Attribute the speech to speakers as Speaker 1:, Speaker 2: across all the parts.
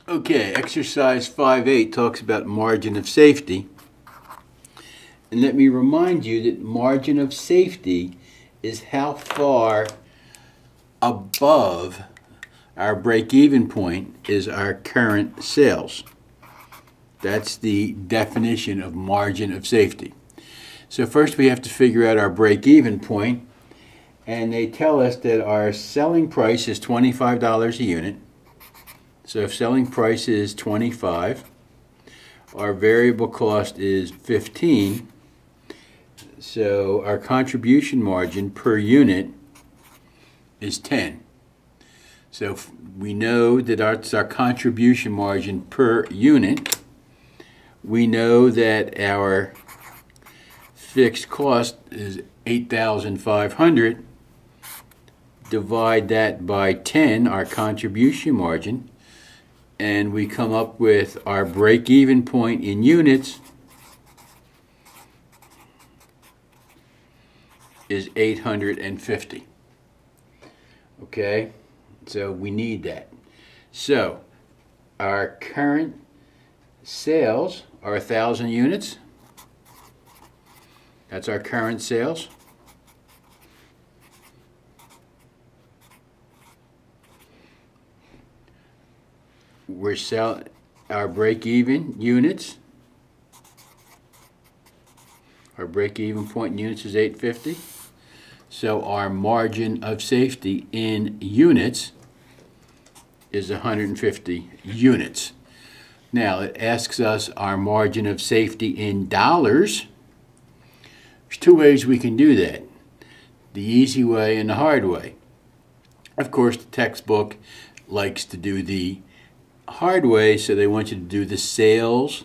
Speaker 1: Okay, exercise 5.8 talks about margin of safety. And let me remind you that margin of safety is how far above our break-even point is our current sales. That's the definition of margin of safety. So first we have to figure out our break-even point, and they tell us that our selling price is $25 a unit. So if selling price is $25, our variable cost is $15. So our contribution margin per unit is 10. So we know that that's our contribution margin per unit. We know that our fixed cost is $8,500. Divide that by 10, our contribution margin, and we come up with our break-even point in units is 850. Okay, so we need that. So our current sales are 1,000 units. That's our current sales. We're selling our break-even units. Our break-even point in units is 850. So our margin of safety in units is 150 units. Now it asks us our margin of safety in dollars. There's two ways we can do that: the easy way and the hard way. Of course, the textbook likes to do the hard way, so they want you to do the sales,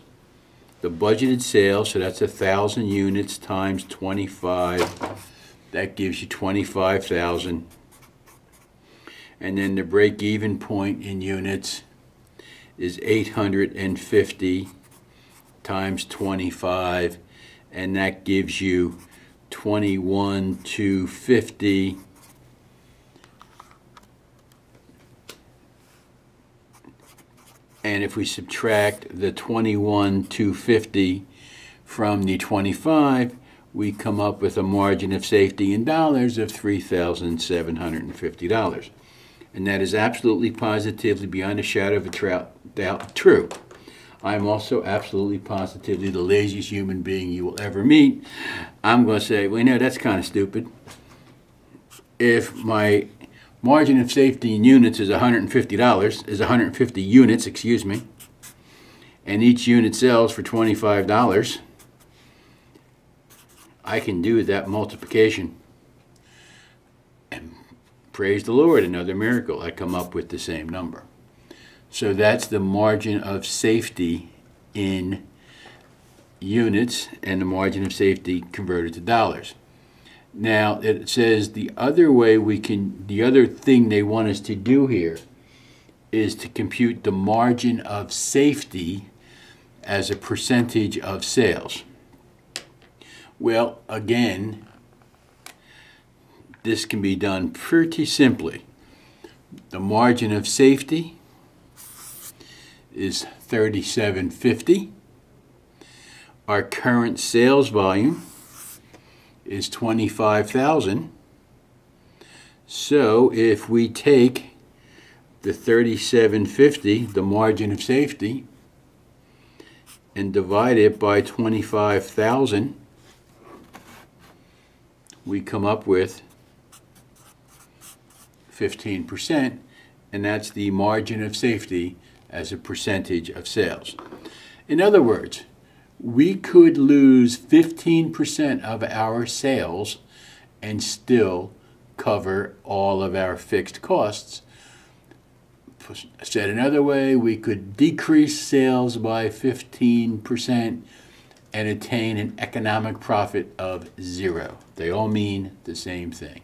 Speaker 1: the budgeted sales. So that's 1,000 units times 25. That gives you 25,000. And then the break-even point in units is 850 times 25, and that gives you 21,250. And if we subtract the 21,250 from the 25, we come up with a margin of safety in dollars of $3,750. And that is absolutely positively, beyond a shadow of a doubt, true. I'm also absolutely positively the laziest human being you will ever meet. I'm going to say, well, you know, that's kind of stupid. If my margin of safety in units is $150, units, excuse me, and each unit sells for $25, I can do that multiplication. And praise the Lord, another miracle, I come up with the same number. So that's the margin of safety in units and the margin of safety converted to dollars. Now it says the other way the other thing they want us to do here is to compute the margin of safety as a percentage of sales. Well, again, this can be done pretty simply. The margin of safety is 3,750. Our current sales volume is 25,000. So if we take the 3,750, the margin of safety, and divide it by 25,000, we come up with 15%, and that's the margin of safety as a percentage of sales. In other words, we could lose 15% of our sales and still cover all of our fixed costs. Said another way, we could decrease sales by 15% and attain an economic profit of 0. They all mean the same thing.